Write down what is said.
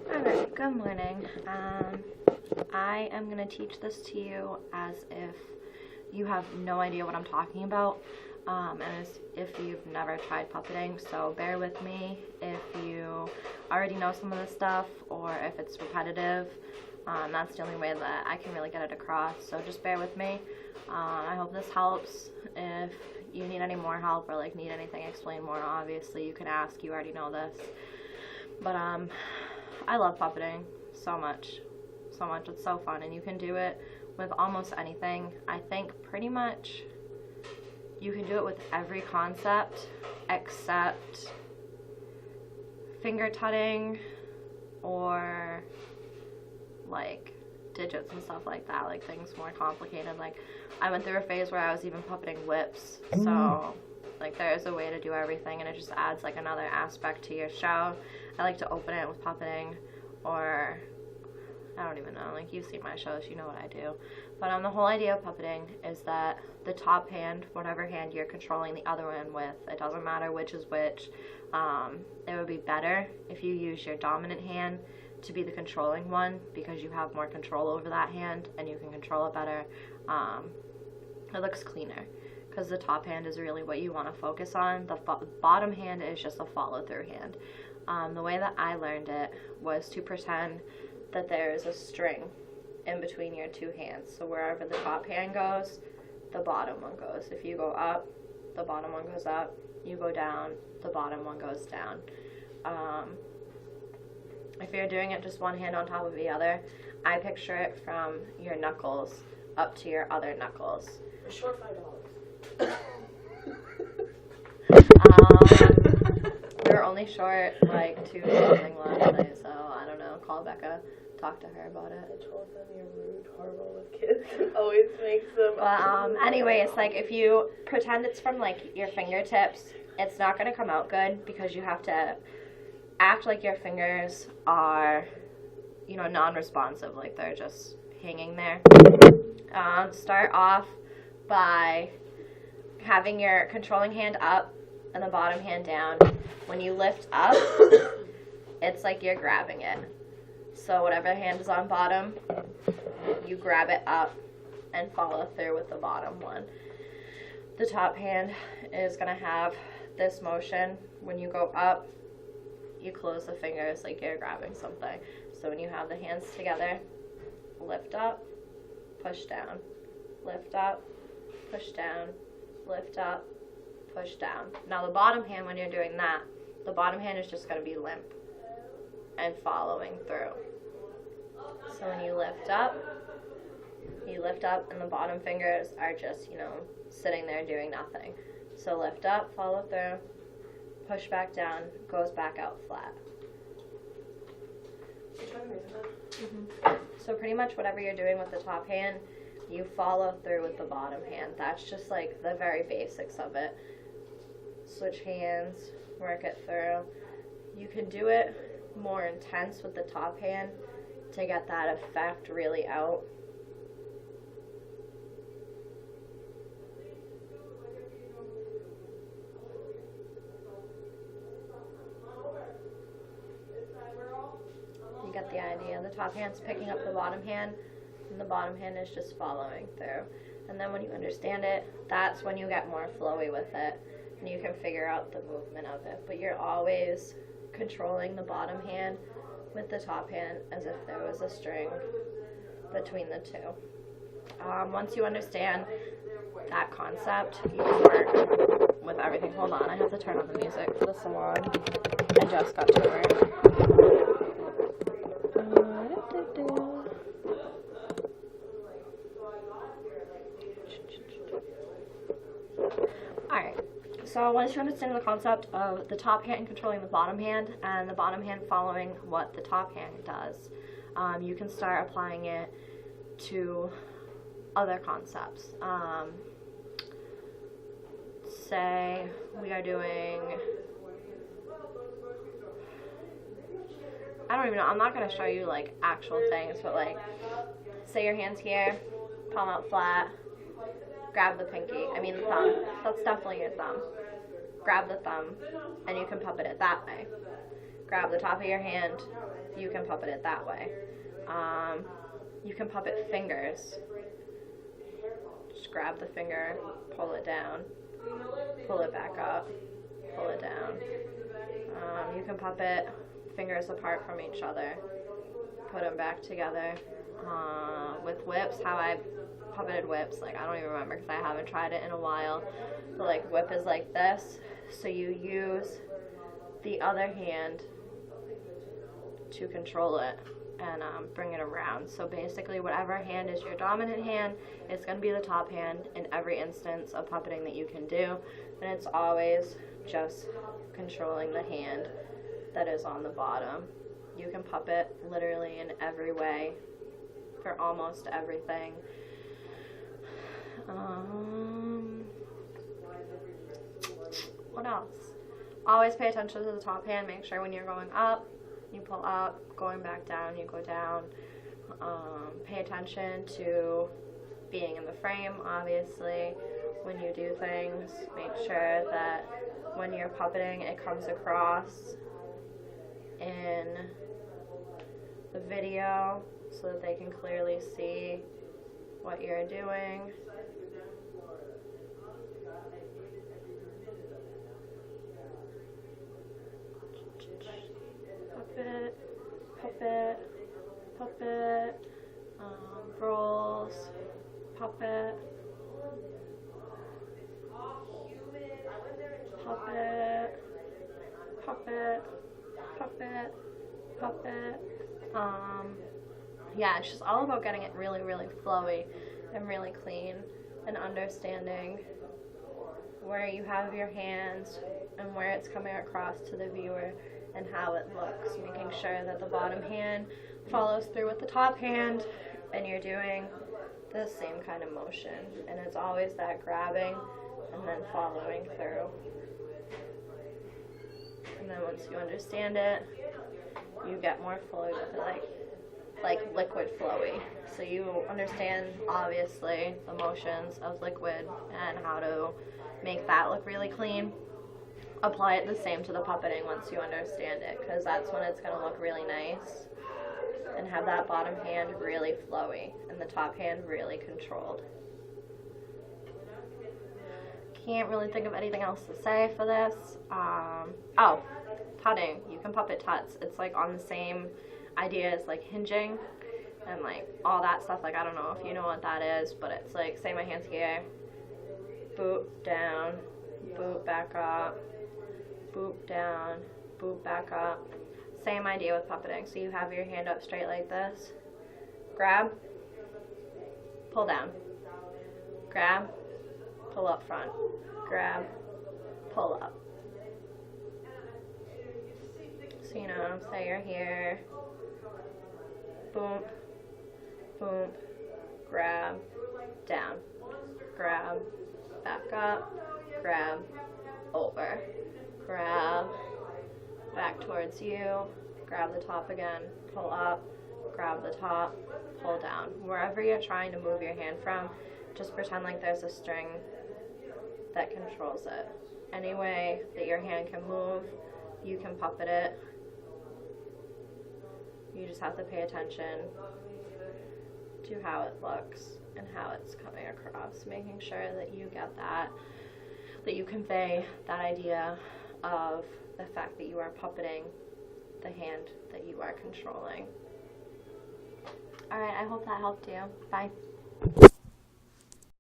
Alright, good morning. I am going to teach this to you as if you have no idea what I'm talking about, and as if you've never tried puppeting, so bear with me if you already know some of this stuff or if it's repetitive. That's the only way that I can really get it across, so just bear with me. I hope this helps. If you need any more help or like need anything explained more, obviously you can ask. You already know this, but I love puppeting so much. It's so fun, and you can do it with almost anything. I think pretty much you can do it with every concept except finger tutting or like digits and stuff like that, like things more complicated. Like I went through a phase where I was even puppeting whips, so like there's a way to do everything, and it just adds like another aspect to your show. I like to open it with puppeting, or I don't even know, like you've seen my shows, you know what I do. But the whole idea of puppeting is that the top hand, whatever hand you're controlling the other one with, it doesn't matter which is which, it would be better if you use your dominant hand to be the controlling one, because you have more control over that hand and you can control it better. It looks cleaner because the top hand is really what you want to focus on. The bottom hand is just a follow-through hand. The way that I learned it was to pretend that there is a string in between your two hands. So wherever the top hand goes, the bottom one goes. If you go up, the bottom one goes up. You go down, the bottom one goes down. If you're doing it just one hand on top of the other, I picture it from your knuckles up to your other knuckles. For sure $5. We were only short like $2 something last night, so I don't know. Call Becca, talk to her about it. I told them you're rude, horrible with kids. It always makes them. But anyways, like if you pretend it's from like your fingertips, it's not gonna come out good because you have to act like your fingers are, you know, non-responsive, like they're just hanging there. Start off by having your controlling hand up and the bottom hand down. When you lift up, it's like you're grabbing it. So whatever hand is on bottom, you grab it up and follow through with the bottom one. The top hand is going to have this motion. When you go up, you close the fingers like you're grabbing something. So when you have the hands together, lift up, push down, lift up, push down, lift up, push down. Now the bottom hand, when you're doing that, the bottom hand is just going to be limp and following through. So when you lift up and the bottom fingers are just, you know, sitting there doing nothing. So lift up, follow through, push back down, goes back out flat. So pretty much whatever you're doing with the top hand, you follow through with the bottom hand. That's just like the very basics of it. Switch hands, work it through. You can do it more intense with the top hand to get that effect really out. You get the idea. The top hand's picking up the bottom hand, and the bottom hand is just following through. And then when you understand it, that's when you get more flowy with it, and you can figure out the movement of it. But you're always controlling the bottom hand with the top hand as if there was a string between the two. Once you understand that concept, you can work with everything. Hold on, I have to turn on the music for the salon. I just got to work. Alright, so once you understand the concept of the top hand controlling the bottom hand and the bottom hand following what the top hand does, you can start applying it to other concepts. Say we are doing, I don't even know, I'm not going to show you like actual things, but like say your hand's here, palm out flat, grab the pinky, the thumb. That's definitely your thumb. Grab the thumb, and you can puppet it that way. Grab the top of your hand, you can puppet it that way. You can puppet fingers. Just grab the finger, pull it down, pull it back up, pull it down. You can puppet fingers apart from each other, put them back together. With whips, how I puppeted whips, like I don't even remember because I haven't tried it in a while, but like whip is like this, so you use the other hand to control it and bring it around. So basically whatever hand is your dominant hand, it's going to be the top hand in every instance of puppeting that you can do, and it's always just controlling the hand that is on the bottom. You can puppet literally in every way for almost everything. What else? Always pay attention to the top hand. Make sure when you're going up, you pull up, going back down, you go down. Pay attention to being in the frame, obviously. When you do things, make sure that when you're puppeting, it comes across in the video so that they can clearly see what you're doing. Puppet, puppet, puppet, rolls, puppet, puppet, puppet, puppet, puppet. Yeah, it's just all about getting it really, really flowy and really clean, and understanding where you have your hands and where it's coming across to the viewer and how it looks, making sure that the bottom hand follows through with the top hand and you're doing the same kind of motion, and it's always that grabbing and then following through. And then once you understand it, you get more flowy with it, like liquid flowy. So you understand obviously the motions of liquid and how to make that look really clean. Apply it the same to the puppeting once you understand it, because that's when it's going to look really nice and have that bottom hand really flowy and the top hand really controlled. Can't really think of anything else to say for this. Oh, tutting. You can puppet tuts. It's like on the same idea as like hinging and like all that stuff. Like I don't know if you know what that is, but it's like, say my hand's here, boop down, boop back up, boop down, boop back up. Same idea with puppeting. So you have your hand up straight like this, grab, pull down, grab, pull up front, grab, pull up. So you know, say you're here, boom, boom, grab, down, grab, back up, grab, over, grab, back towards you, grab the top again, pull up, grab the top, pull down. Wherever you're trying to move your hand from, just pretend like there's a string that controls it. Any way that your hand can move, you can puppet it. You just have to pay attention to how it looks and how it's coming across, making sure that you get that you convey that idea of the fact that you are puppeting the hand that you are controlling. Alright, I hope that helped you. Bye.